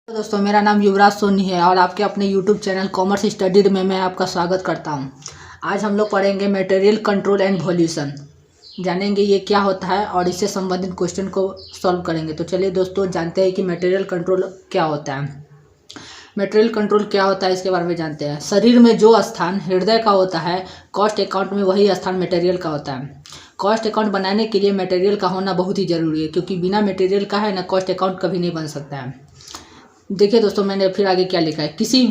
तो दोस्तों मेरा नाम युवराज सोनी है और आपके अपने यूट्यूब चैनल कॉमर्स स्टडीड में मैं आपका स्वागत करता हूं। आज हम लोग पढ़ेंगे मटेरियल कंट्रोल एंड वॉल्यूशन, जानेंगे ये क्या होता है और इससे संबंधित क्वेश्चन को सॉल्व करेंगे। तो चलिए दोस्तों जानते हैं कि मटेरियल कंट्रोल क्या होता है। मटेरियल कंट्रोल क्या होता है इसके बारे में जानते हैं। शरीर में जो स्थान हृदय का होता है, कॉस्ट अकाउंट में वही स्थान मटेरियल का होता है। कॉस्ट अकाउंट बनाने के लिए मटेरियल का होना बहुत ही ज़रूरी है, क्योंकि बिना मटेरियल का है ना कॉस्ट अकाउंट कभी नहीं बन सकता है। देखिए दोस्तों मैंने फिर आगे क्या लिखा है। किसी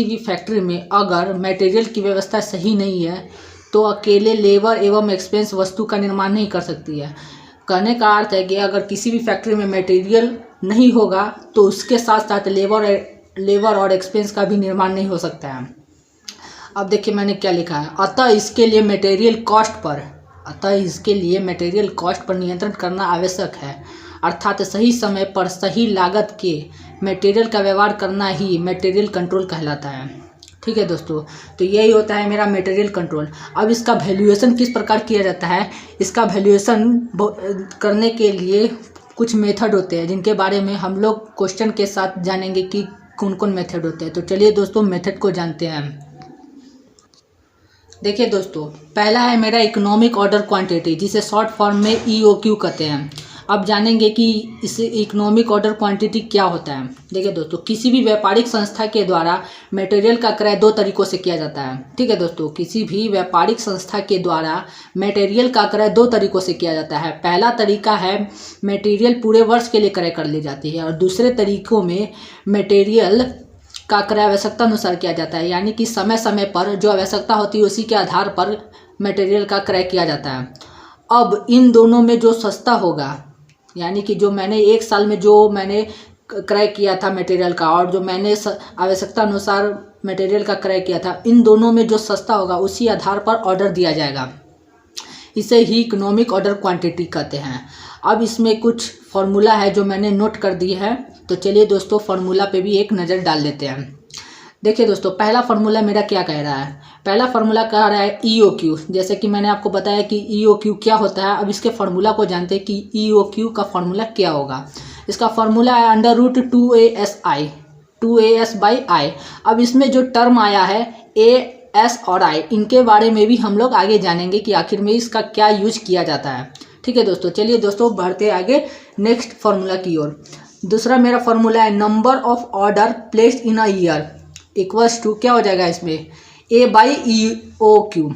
भी फैक्ट्री में अगर मटेरियल की व्यवस्था सही नहीं है तो अकेले लेबर एवं एक्सपेंस वस्तु का निर्माण नहीं कर सकती है। कहने का अर्थ है कि अगर किसी भी फैक्ट्री में मटेरियल नहीं होगा तो उसके साथ साथ लेबर और एक्सपेंस का भी निर्माण नहीं हो सकता है। अब देखिए मैंने क्या लिखा है। अतः इसके लिए मटेरियल कॉस्ट पर नियंत्रण करना आवश्यक है, अर्थात सही समय पर सही लागत के मटेरियल का व्यवहार करना ही मटेरियल कंट्रोल कहलाता है। ठीक है दोस्तों, तो यही होता है मेरा मटेरियल कंट्रोल। अब इसका वैल्यूएशन किस प्रकार किया जाता है। इसका वैल्यूएशन करने के लिए कुछ मेथड होते हैं, जिनके बारे में हम लोग क्वेश्चन के साथ जानेंगे कि कौन कौन मेथड होते हैं। तो चलिए दोस्तों मेथड को जानते हैं। देखिए दोस्तों, पहला है मेरा इकोनॉमिक ऑर्डर क्वांटिटी, जिसे शॉर्ट फॉर्म में EOQ कहते हैं। अब जानेंगे कि इस इकोनॉमिक ऑर्डर क्वांटिटी क्या होता है। देखिए दोस्तों, किसी भी व्यापारिक संस्था के द्वारा मटेरियल का क्रय दो तरीकों से किया जाता है। ठीक है दोस्तों, किसी भी व्यापारिक संस्था के द्वारा मटेरियल का क्रय दो तरीकों से किया जाता है। पहला तरीका है मटेरियल पूरे वर्ष के लिए क्रय कर ली जाती है, और दूसरे तरीकों में मटेरियल का क्रय आवश्यकता अनुसार किया जाता है, यानी कि समय समय पर जो आवश्यकता होती है उसी के आधार पर मटेरियल का क्रय किया जाता है। अब इन दोनों में जो सस्ता होगा, यानी कि जो मैंने एक साल में जो मैंने क्रय किया था मटेरियल का और जो मैंने आवश्यकता अनुसार मटेरियल का क्रय किया था, इन दोनों में जो सस्ता होगा उसी आधार पर ऑर्डर दिया जाएगा। इसे ही इकोनॉमिक ऑर्डर क्वांटिटी कहते हैं। अब इसमें कुछ फॉर्मूला है जो मैंने नोट कर दी है, तो चलिए दोस्तों फार्मूला पे भी एक नज़र डाल लेते हैं। देखिए दोस्तों, पहला फार्मूला मेरा क्या कह रहा है। पहला फार्मूला कह रहा है EOQ। जैसे कि मैंने आपको बताया कि EOQ क्या होता है। अब इसके फार्मूला को जानते हैं कि EOQ का फार्मूला क्या होगा। इसका फार्मूला है √2AS/I। अब इसमें जो टर्म आया है A, S और I, इनके बारे में भी हम लोग आगे जानेंगे कि आखिर में इसका क्या यूज किया जाता है। ठीक है दोस्तों, चलिए दोस्तों बढ़ते आगे नेक्स्ट फार्मूला की ओर। दूसरा मेरा फार्मूला है number of order placed in a year equals to क्या हो जाएगा इसमें A/EOQ।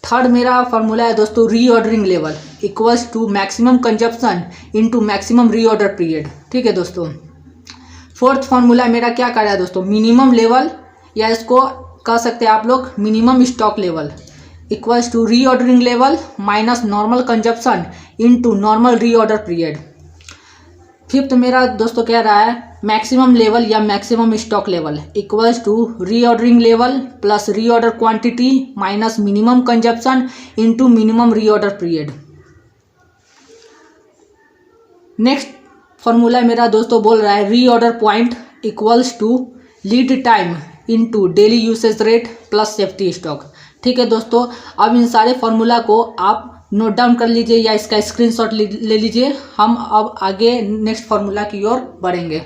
थर्ड मेरा फार्मूला है दोस्तों reordering level equals to maximum consumption into maximum reorder period. ठीक है दोस्तों। फोर्थ फार्मूला मेरा क्या कर रहा है दोस्तों, मिनिमम लेवल, या इसको कह सकते हैं आप लोग minimum stock level equals to reordering level minus normal consumption into normal reorder period. Fifth मेरा दोस्तों कह रहा है मैक्सिमम लेवल या maximum stock level equals to reordering level plus reorder quantity minus minimum consumption into minimum reorder period. Next formula मेरा दोस्तों बोल रहा है reorder point equals to lead time into daily usage rate plus safety stock. ठीक है दोस्तों, अब इन सारे फॉर्मूला को आप नोट डाउन कर लीजिए या इसका स्क्रीनशॉट ले लीजिए। हम अब आगे नेक्स्ट फार्मूला की ओर बढ़ेंगे।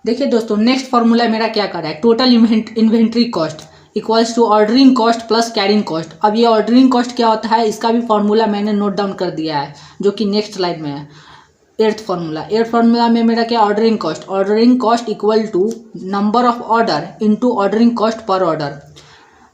देखिए दोस्तों, नेक्स्ट फार्मूला मेरा क्या कर रहा है, total inventory cost equals to ordering cost plus carrying cost. अब ये ऑर्डरिंग कॉस्ट क्या होता है, इसका भी फार्मूला मैंने नोट डाउन कर दिया है, जो कि नेक्स्ट स्लाइड में है। एट्थ फार्मूला में मेरा क्या ordering cost equal to number of order into ordering cost per order.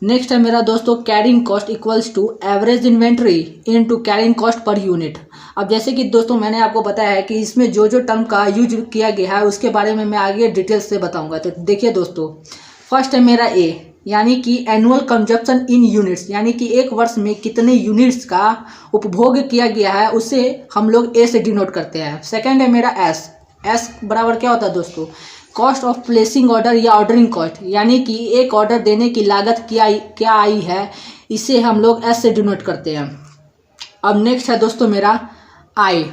Next है मेरा दोस्तों carrying cost equals to average inventory into carrying cost per unit. अब जैसे कि दोस्तों मैंने आपको बताया है कि इसमें जो जो टर्म का यूज किया गया है उसके बारे में मैं आगे डिटेल्स से बताऊंगा। तो देखिए दोस्तों, फर्स्ट है मेरा A, यानी कि एनुअल कंजप्शन इन यूनिट्स, यानी कि एक वर्ष में कितने यूनिट्स का उपभोग किया गया है उसे हम लोग A से डिनोट करते हैं। सेकंड है मेरा S बराबर क्या होता है दोस्तों, कॉस्ट ऑफ प्लेसिंग ऑर्डर या ऑर्डरिंग कॉस्ट, यानी कि एक ऑर्डर देने की लागत क्या आई है, इसे हम लोग S से डिनोट करते हैं। अब नेक्स्ट है दोस्तों मेरा I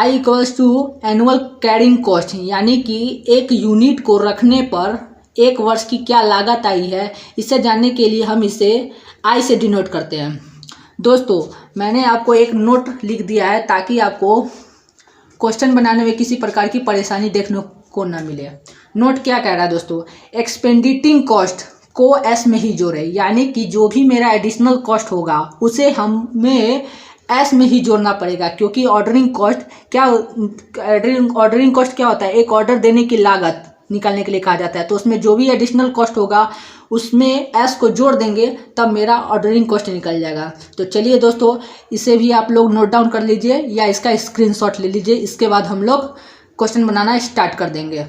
equals to annual carrying cost, यानी कि एक यूनिट को रखने पर एक वर्ष की क्या लागत आई है, इसे जानने के लिए हम इसे I से डिनोट करते हैं। दोस्तों मैंने आपको एक नोट लिख दिया है ताकि आपको क्वेश्चन बनाने में किसी प्रकार की परेशानी देखने को ना मिले। नोट क्या कह रहा है दोस्तों, एक्सपेंडिटिंग कॉस्ट को एस में ही जोड़े, यानी कि जो भी मेरा एडिशनल कॉस्ट होगा उसे हमें एस में ही जोड़ना पड़ेगा, क्योंकि ऑर्डरिंग कॉस्ट क्या होता है, एक ऑर्डर देने की लागत निकालने के लिए कहा जाता है। तो उसमें जो भी एडिशनल कॉस्ट होगा उसमें एस को जोड़ देंगे तब मेरा ऑर्डरिंग कॉस्ट निकल जाएगा। तो चलिए दोस्तों इसे भी आप लोग नोट डाउन कर लीजिए या इसका स्क्रीनशॉट ले लीजिए, इसके बाद हम लोग क्वेश्चन बनाना स्टार्ट कर देंगे।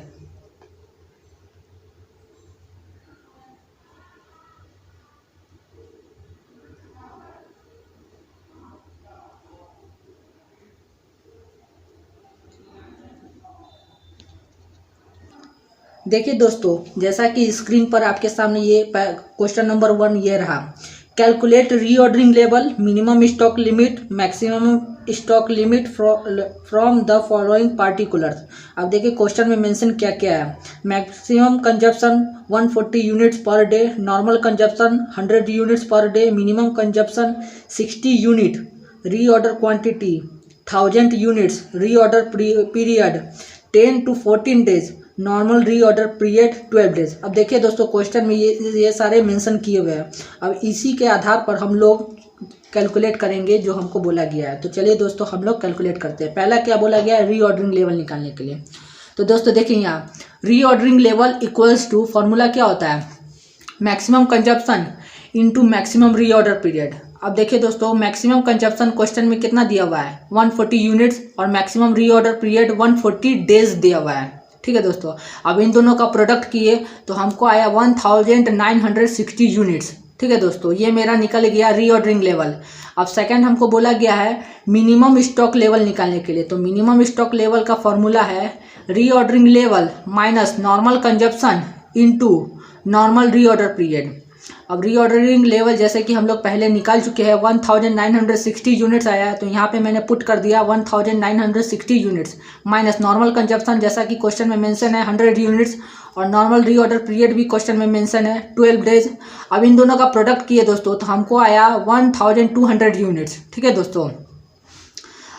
देखिए दोस्तों, जैसा कि स्क्रीन पर आपके सामने ये क्वेश्चन नंबर 1 ये रहा, calculate reordering level, minimum stock limit, maximum stock limit from the following particulars. अब देखिए क्वेश्चन में मेंशन क्या क्या है, maximum consumption 140 units per day, normal consumption 100 units per day, minimum consumption 60 unit, reorder quantity 1000 units, reorder period 10 to 14 days, normal reorder period 12 days. अब देखिए दोस्तों question में ये सारे मेंशन किए हुए हैं। अब इसी के आधार पर हम लोग कैलकुलेट करेंगे जो हमको बोला गया है। तो चलिए दोस्तों हम लोग कैलकुलेट करते हैं। पहला क्या बोला गया है, रीऑर्डरिंग लेवल निकालने के लिए। तो दोस्तों देखिए यहाँ reordering level equals to, formula क्या होता है, maximum consumption into maximum reorder period. अब देखिए दोस्तों मैक्सिमम कंजप्शन क्वेश्चन में कितना दिया हुआ है 140 यूनिट्स और मैक्सिमम रीऑर्डर पीरियड 140 डेज दिया हुआ है। ठीक है दोस्तों, अब इन दोनों का प्रोडक्ट किए तो हमको आया 1960 यूनिट्स। ठीक है दोस्तों, ये मेरा निकल गया रीऑर्डरिंग लेवल। अब सेकंड हमको बोला गया है मिनिमम स्टॉक लेवल निकालने के लिए। तो मिनिमम स्टॉक लेवल का फॉर्मूला है reordering level minus normal consumption into normal reorder period. अब रीऑर्डरिंग लेवल जैसे कि हम लोग पहले निकाल चुके हैं 1960 यूनिट्स आया है, तो यहाँ पे मैंने पुट कर दिया 1960 यूनिट्स माइनस नॉर्मल कंजप्शन जैसा कि क्वेश्चन में मेंशन है 100 यूनिट्स और नॉर्मल रीऑर्डर पीरियड भी क्वेश्चन में मेंशन है 12 डेज। अब इन दोनों का प्रोडक्ट किए दोस्तों तो हमको आया 1200 यूनिट्स। ठीक है दोस्तों,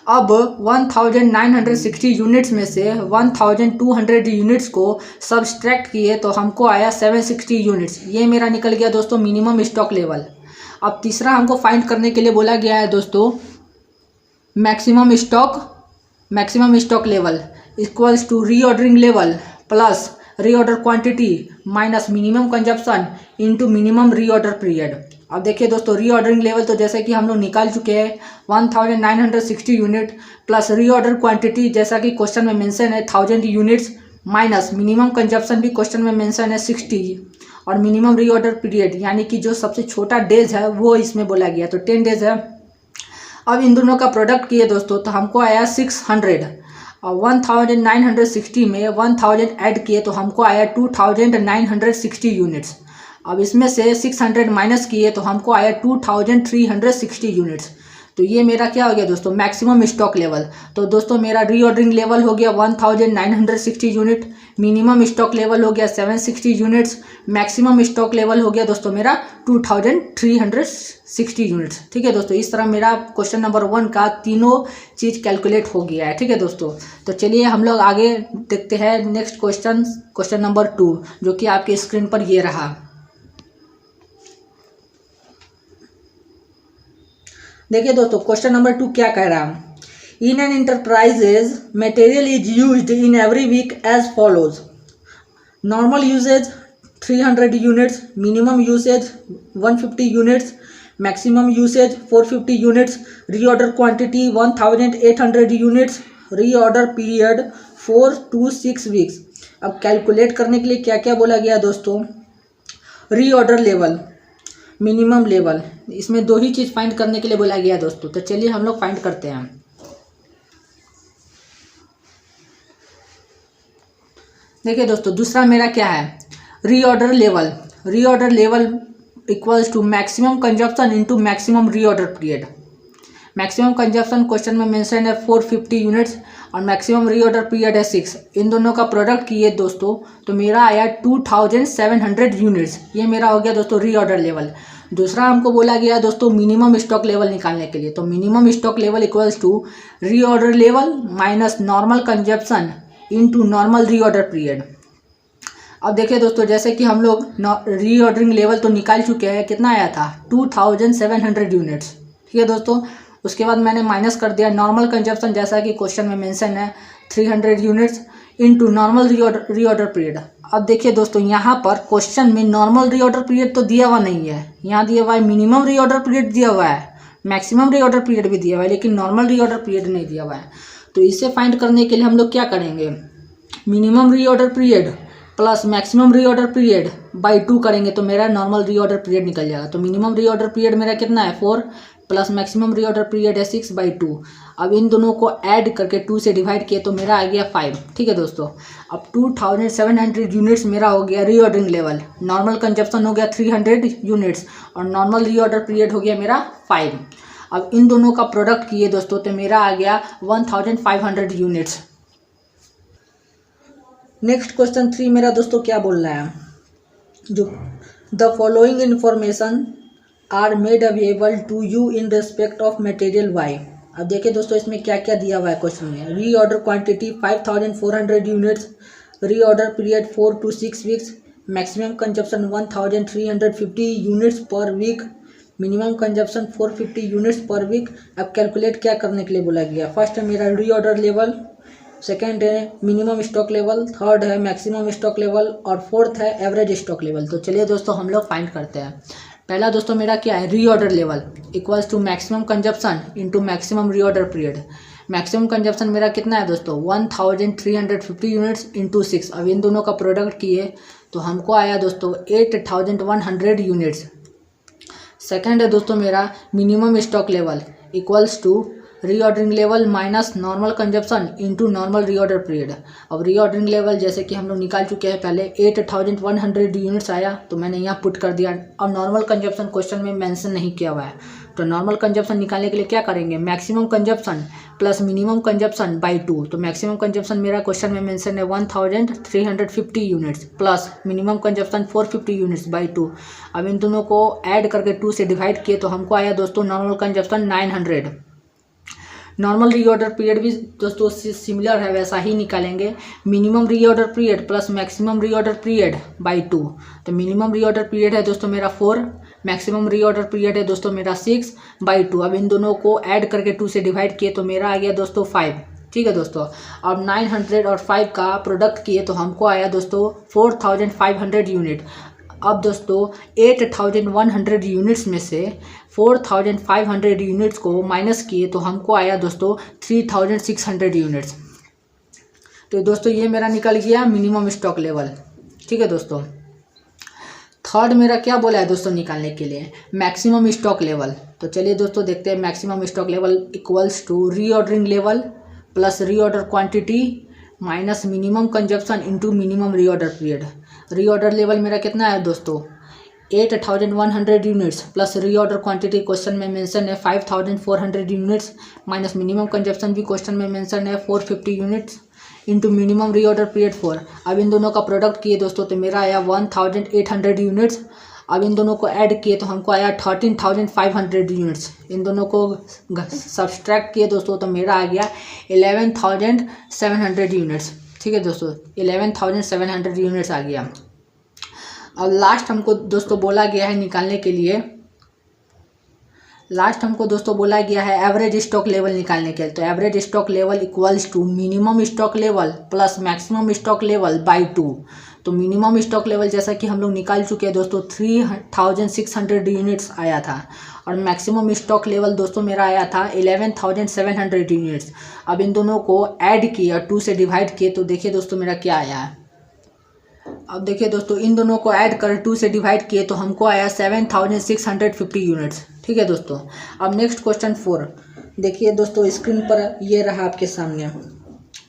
अब 1960 यूनिट्स में से 1200 यूनिट्स को सब्सट्रैक्ट किए तो हमको आया 760 यूनिट्स। ये मेरा निकल गया दोस्तों मिनिमम स्टॉक लेवल। अब तीसरा हमको फाइंड करने के लिए बोला गया है दोस्तों maximum stock level equals to reordering level plus reorder quantity minus minimum consumption into minimum reorder period. अब देखिए दोस्तों रीऑर्डरिंग लेवल तो जैसे कि हम लोग निकाल चुके हैं 1960 यूनिट प्लस रीऑर्डर क्वांटिटी जैसा कि क्वेश्चन में मेंशन है 1000 यूनिट्स माइनस मिनिमम कंजप्शन भी क्वेश्चन में मेंशन है 60 और मिनिमम रीऑर्डर पीरियड यानी कि जो सबसे छोटा डेज है वो इसमें बोला गया तो 10 डेज है। अब इन दोनों का प्रोडक्ट किए दोस्तों तो हमको आया 600 और 1960 में 1000 ऐड किए तो हमको आया 2960 यूनिट्स। अब इसमें से 600 माइनस किए तो हमको आया 2360 यूनिट्स। तो ये मेरा क्या हो गया दोस्तों मैक्सिमम स्टॉक लेवल। तो दोस्तों मेरा रीऑर्डरिंग लेवल हो गया 1960 यूनिट, मिनिमम स्टॉक लेवल हो गया 760 यूनिट्स, मैक्सिमम स्टॉक लेवल हो गया दोस्तों मेरा 2360 यूनिट्स। ठीक है दोस्तों, इस तरह मेरा क्वेश्चन नंबर 1 का तीनों चीज़ कैलकुलेट हो गया है। ठीक है दोस्तों, तो चलिए हम लोग आगे देखते हैं नेक्स्ट क्वेश्चन नंबर 2 जो कि आपके स्क्रीन पर ये रहा। देखिए दोस्तों क्वेश्चन नंबर 2 क्या कह रहा है, in an enterprises material is used in every week as follows, normal usage 300 units, minimum usage 150 units, maximum usage 450 units, reorder quantity 1800 units, reorder period 4 to 6 weeks. अब कैलकुलेट करने के लिए क्या क्या बोला गया दोस्तों, रीऑर्डर लेवल, मिनिमम लेवल, इसमें 2 ही चीज़ फाइंड करने के लिए बोला गया दोस्तों। तो चलिए हम लोग फाइंड करते हैं। देखिए दोस्तों दूसरा मेरा क्या है reorder level equals to maximum consumption into maximum reorder period. Maximum consumption question में मेंशन है 450 यूनिट्स और मैक्सिमम रीऑर्डर पीरियड है 6। इन दोनों का प्रोडक्ट किए दोस्तों तो मेरा आया 2700 यूनिट्स। ये मेरा हो गया दोस्तों रीऑर्डर लेवल। दूसरा हमको बोला गया दोस्तों मिनिमम स्टॉक लेवल निकालने के लिए। तो minimum stock level equals to reorder level minus normal consumption into normal reorder period. अब देखिए दोस्तों, जैसे कि हम लोग रीऑर्डरिंग लेवल तो निकाल चुके हैं, कितना आया था 2700 यूनिट्स, ठीक है दोस्तों। उसके बाद मैंने माइनस कर दिया नॉर्मल कंजप्शन, जैसा कि क्वेश्चन में मेंशन है 300 units into normal reorder period. अब देखिए दोस्तों, यहाँ पर क्वेश्चन में नॉर्मल रीऑर्डर पीरियड तो दिया हुआ नहीं है, यहाँ दिया हुआ है मिनिमम रीऑर्डर पीरियड दिया हुआ है, मैक्सिमम रीऑर्डर पीरियड भी दिया हुआ है, लेकिन नॉर्मल रीऑर्डर पीरियड नहीं दिया हुआ है। तो इसे फाइंड करने के लिए हम लोग क्या करेंगे, minimum reorder period plus maximum reorder period by 2 करेंगे तो मेरा नॉर्मल रीऑर्डर पीरियड निकल जाएगा। तो मिनिमम रीऑर्डर पीरियड मेरा कितना है 4 प्लस मैक्सिमम रीऑर्डर पीरियड है 6/2। अब इन दोनों को ऐड करके 2 से डिवाइड किए तो मेरा आ गया 5, ठीक है दोस्तों। अब 2700 यूनिट्स मेरा हो गया रीऑर्डरिंग लेवल, नॉर्मल कंजप्शन हो गया 300 यूनिट्स और नॉर्मल रीऑर्डर पीरियड हो गया मेरा 5। अब इन दोनों का प्रोडक्ट किए दोस्तों तो मेरा आ गया 1500 यूनिट्स। नेक्स्ट क्वेश्चन 3 मेरा दोस्तों क्या बोल रहा है, जो the following information are made available to you in respect of material Y. अब देखिए दोस्तों, इसमें क्या क्या दिया हुआ है क्वेश्चन में। Reorder quantity 5400 units, reorder period 4 to 6 weeks, maximum consumption 1350 units per week, minimum consumption 450 units per week. अब कैलकुलेट क्या करने के लिए बोला गया, फर्स्ट है मेरा रीऑर्डर लेवल, सेकेंड है मिनिमम स्टॉक लेवल, थर्ड है मैक्सिमम स्टॉक लेवल और फोर्थ है एवरेज स्टॉक लेवल। तो चलिए दोस्तों हम लोग फाइंड करते हैं। पहला दोस्तों मेरा क्या है, reorder level equals to maximum consumption into maximum reorder period. Maximum consumption मेरा कितना है दोस्तों 1350 यूनिट्स इंटू 6। अब इन दोनों का प्रोडक्ट किए तो हमको आया दोस्तों 8100 यूनिट्स। सेकेंड है दोस्तों मेरा minimum stock level equals to reordering level minus normal consumption into normal reorder period. अब रीऑर्डरिंग लेवल जैसे कि हम लोग निकाल चुके हैं पहले 8100 यूनिट्स आया तो मैंने यहाँ पुट कर दिया। अब नॉर्मल कंजप्शन क्वेश्चन में मेंशन नहीं किया हुआ है, तो नॉर्मल कंजप्शन निकालने के लिए क्या करेंगे, maximum consumption plus minimum consumption by 2। तो मैक्सिमम कंजप्शन मेरा क्वेश्चन में मेंशन है 1350 units plus minimum consumption 450 units by 2। अब इन दोनों को ऐड करके 2 से डिवाइड किए तो हमको आया दोस्तों normal consumption 900। Normal reorder period भी दोस्तों सिमिलर है, वैसा ही निकालेंगे, minimum reorder period plus maximum reorder period by 2। तो मिनिमम रीऑर्डर पीरियड है दोस्तों मेरा 4, मैक्सिमम रीऑर्डर पीरियड है दोस्तों मेरा 6/2। अब इन दोनों को ऐड करके 2 से डिवाइड किए तो मेरा आ गया दोस्तों 5, ठीक है दोस्तों। अब 900 और 5 का प्रोडक्ट किए तो हमको आया दोस्तों 4500 यूनिट। अब दोस्तों 8100 यूनिट्स में से 4500 यूनिट्स को माइनस किए तो हमको आया दोस्तों 3600 यूनिट्स। तो दोस्तों ये मेरा निकल गया मिनिमम स्टॉक लेवल, ठीक है दोस्तों। थर्ड मेरा क्या बोला है दोस्तों निकालने के लिए, मैक्सिमम स्टॉक लेवल। तो चलिए दोस्तों देखते हैं, maximum stock level equals to reordering level plus reorder quantity minus minimum consumption into minimum reorder period. Reorder level मेरा कितना है दोस्तों 8100 units plus reorder quantity question में मेंशन है 5400 यूनिट्स माइनस मिनिमम कंजप्शन भी क्वेश्चन में मेंशन है 450 units into minimum reorder period 4। अब इन दोनों का प्रोडक्ट किए दोस्तों तो मेरा आया 1800 यूनिट्स। अब इन दोनों को ऐड किए तो हमको आया 13500 यूनिट्स। इन दोनों को सब्सट्रैक्ट किए दोस्तों तो मेरा आ गया 11700 यूनिट्स, ठीक है दोस्तों, 11700 यूनिट्स आ गया। अब लास्ट हमको दोस्तों बोला गया है निकालने के लिए, लास्ट हमको दोस्तों बोला गया है एवरेज स्टॉक लेवल निकालने के लिए। तो average stock level equals to minimum stock level plus maximum stock level by 2। तो मिनिमम स्टॉक लेवल जैसा कि हम लोग निकाल चुके हैं दोस्तों 3600 यूनिट्स आया था और मैक्सिमम स्टॉक लेवल दोस्तों मेरा आया था 11700 यूनिट्स। अब इन दोनों को ऐड किया 2 से डिवाइड किए तो देखिए दोस्तों मेरा क्या आया है। अब देखिए दोस्तों इन दोनों को ऐड कर 2 से डिवाइड किए तो हमको आया 7650 यूनिट्स, ठीक है दोस्तों। अब नेक्स्ट क्वेश्चन 4 देखिए दोस्तों, स्क्रीन पर ये रहा आपके सामने।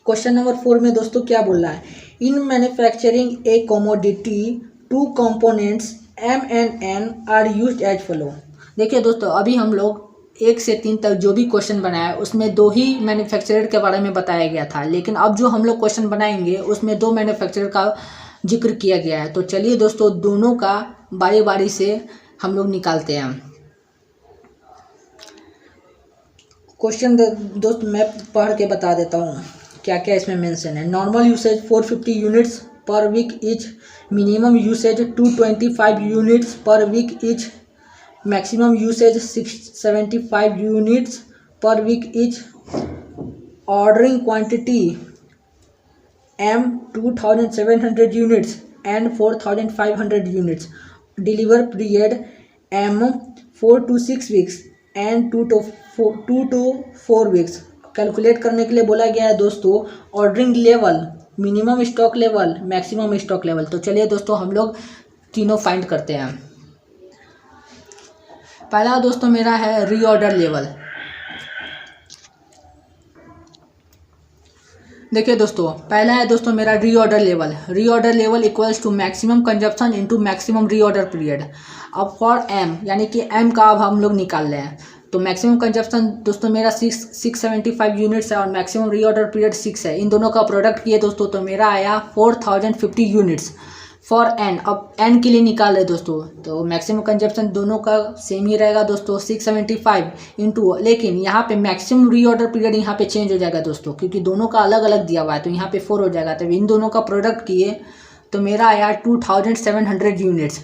क्वेश्चन नंबर 4 में दोस्तों क्या बोल रहा है, in manufacturing a commodity 2 components M and N are used as follow. देखिए दोस्तों अभी हम लोग 1 से 3 तक जो भी क्वेश्चन बनाया उसमें 2 ही मैन्युफैक्चरर के बारे में बताया गया था, लेकिन अब जो हम लोग क्वेश्चन बनाएंगे उसमें 2 मैन्युफैक्चरर का जिक्र किया गया है। तो चलिए दोस्तों दोनों का बारी बारी से हम लोग निकालते हैं। क्वेश्चन दोस्त मैं पढ़ के बता देता हूँ क्या क्या इसमें मेंशन है। Normal usage 450 units per week each, minimum usage 225 units per week each, maximum usage 675 units per week each, ordering quantity M 2700 units and 4500 units, deliver period M 4 to 6 weeks and 2 to 4 weeks। Calculate करने के लिए बोला गया है दोस्तों ordering level, minimum stock level, maximum stock level. तो चलिए दोस्तों हम लोग तीनों फाइंड करते हैं। पहला दोस्तों मेरा है रीऑर्डर लेवल। देखिए दोस्तों पहला है दोस्तों मेरा reorder level. Reorder level equals to maximum consumption into maximum reorder period. अब फॉर एम यानी कि एम का अब हम लोग निकाल रहे हैं। तो मैक्सिमम कंजप्शन दोस्तों मेरा 675 यूनिट्स है और मैक्सिमम रीऑर्डर पीरियड 6 है। इन दोनों का प्रोडक्ट किए दोस्तों तो मेरा आया 4050 यूनिट्स फॉर एन। अब एन के लिए निकाल रहे दोस्तों तो मैक्सिमम कंजप्शन दोनों का सेम ही रहेगा दोस्तों 675 इंटू, लेकिन यहाँ पे मैक्सिमम रीऑर्डर पीरियड यहाँ पे चेंज हो जाएगा दोस्तों क्योंकि दोनों का अलग अलग दिया हुआ है तो यहाँ पे 4 हो जाएगा। तो इन दोनों का प्रोडक्ट किए तो मेरा आया 2700 यूनिट्स।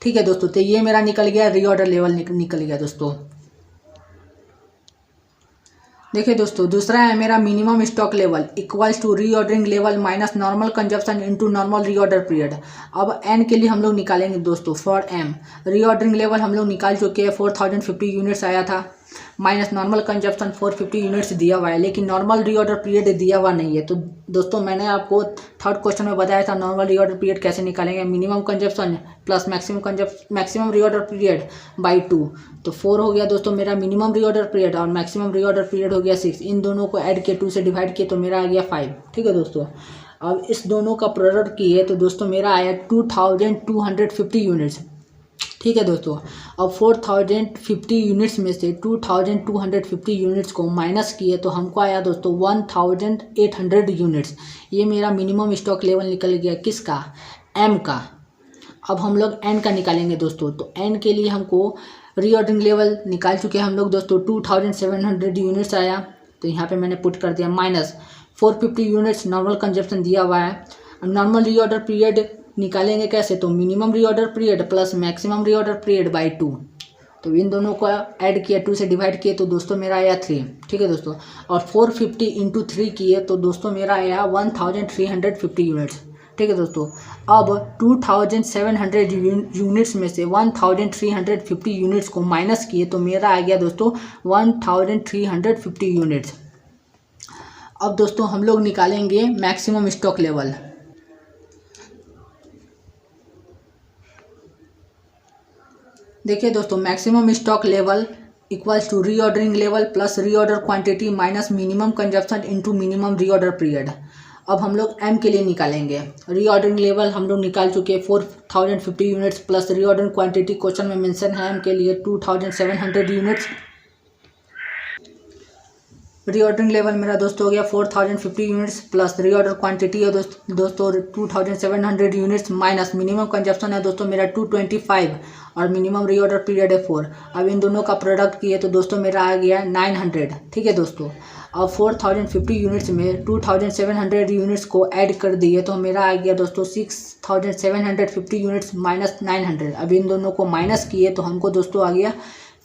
ठीक है दोस्तों, तो ये मेरा निकल गया रीऑर्डर लेवल निकल गया दोस्तों। देखिए दोस्तों दूसरा है मेरा minimum stock level equals to reordering level minus normal consumption into normal reorder period. अब एन के लिए हम लोग निकालेंगे दोस्तों फॉर एम। रीऑर्डरिंग लेवल हम लोग निकाल चुके हैं 4050 यूनिट्स आया था, माइनस नॉर्मल कंजप्शन 450 यूनिट्स दिया हुआ है, लेकिन नॉर्मल रीऑर्डर पीरियड दिया हुआ नहीं है। तो दोस्तों मैंने आपको थर्ड क्वेश्चन में बताया था नॉर्मल रीऑर्डर पीरियड कैसे निकालेंगे, minimum consumption plus maximum reorder period by 2। तो 4 हो गया दोस्तों मेरा मिनिमम रीऑर्डर पीरियड और मैक्सिमम रीऑर्डर पीरियड हो गया 6। इन दोनों को ऐड किए 2 से डिवाइड किए तो मेरा आ गया 5। ठीक है दोस्तों, अब इस दोनों का प्रोडक्ट किए तो दोस्तों मेरा आया 2250 यूनिट्स। ठीक है दोस्तों, अब 4050 यूनिट्स में से 2250 यूनिट्स को माइनस किए तो हमको आया दोस्तों 1800 यूनिट्स। ये मेरा मिनिमम स्टॉक लेवल निकल गया किसका, एम का। अब हम लोग एन का निकालेंगे दोस्तों। तो एन के लिए हमको रीऑर्डरिंग लेवल निकाल चुके हैं हम लोग दोस्तों 2700 यूनिट्स आया, तो यहाँ पे मैंने पुट कर दिया माइनस 450 यूनिट्स नॉर्मल कंजप्शन दिया हुआ है। नॉर्मल रीऑर्डर पीरियड निकालेंगे कैसे, तो minimum reorder period plus maximum reorder period by 2। तो इन दोनों को ऐड किया 2 से डिवाइड किए तो दोस्तों मेरा आया 3। ठीक है दोस्तों, और 450 इंटू 3 किए तो दोस्तों मेरा आया 1350 यूनिट्स। ठीक है दोस्तों, अब 2700 यूनिट्स में से 1350 यूनिट्स को माइनस किए तो मेरा आ गया दोस्तों 1350 यूनिट्स। अब दोस्तों हम लोग निकालेंगे मैक्सिमम स्टॉक लेवल। देखिए दोस्तों maximum stock level equals to reordering level plus reorder quantity minus minimum consumption into minimum reorder period. अब हम लोग एम के लिए निकालेंगे। रीऑर्डरिंग लेवल हम लोग निकाल चुके हैं 4050 units plus reorder quantity question में मेंशन है एम के लिए 2700 यूनिट्स। रीऑर्डरिंग लेवल मेरा दोस्तों हो गया 4050 यूनिट्स प्लस रीऑर्डर क्वांटिटी है दोस्तों 2700 यूनिट्स माइनस मिनिमम कंजप्शन है दोस्तों मेरा 225 और मिनिमम रीऑर्डर पीरियड है 4। अब इन दोनों का प्रोडक्ट किए तो दोस्तों मेरा आ गया 900। ठीक है दोस्तों, अब 4050 यूनिट्स में 2700 यूनिट्स को ऐड कर दिए तो मेरा आ गया दोस्तों 6750 यूनिट्स माइनस 900। अब इन दोनों को माइनस किए तो हमको दोस्तों आ गया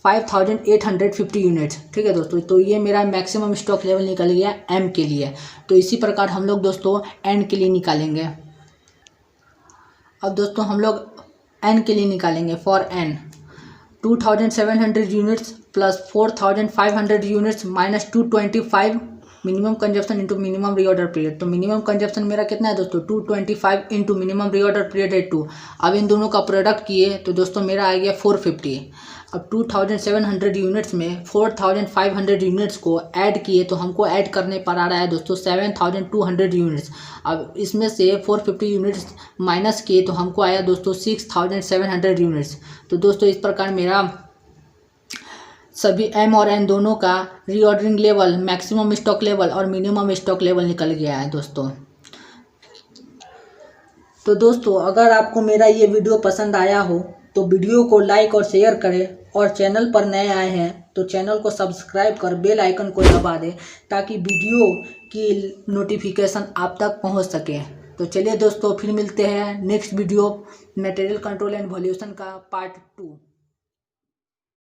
5850 यूनिट्स। ठीक है दोस्तों, तो ये मेरा मैक्सिमम स्टॉक लेवल निकल गया एम के लिए। तो इसी प्रकार हम लोग दोस्तों एन के लिए निकालेंगे। अब दोस्तों हम लोग एन के लिए निकालेंगे for N 2700 units plus 4500 units minus 225 minimum consumption into minimum reorder period. तो मिनिमम कंजप्शन मेरा कितना है दोस्तों 225 इंटू मिनिमम रीऑर्डर पीरियड है 2। अब इन दोनों का प्रोडक्ट किए तो दोस्तों मेरा आ गया 450। अब 2700 यूनिट्स में 4500 यूनिट्स को ऐड किए तो हमको ऐड करने पर आ रहा है दोस्तों 7200 यूनिट्स। अब इसमें से 450 यूनिट्स माइनस किए तो हमको आया दोस्तों 6700 यूनिट्स। तो दोस्तों इस प्रकार मेरा सभी एम और एन दोनों का reordering level, maximum stock level और मिनिमम स्टॉक लेवल निकल गया है दोस्तों। तो दोस्तों अगर आपको मेरा ये वीडियो पसंद आया हो तो वीडियो को लाइक और शेयर करें, और चैनल पर नए आए हैं तो चैनल को सब्सक्राइब कर बेल आइकन को दबा दें ताकि वीडियो की नोटिफिकेशन आप तक पहुंच सके। तो चलिए दोस्तों, फिर मिलते हैं next video material control and violation का पार्ट 2।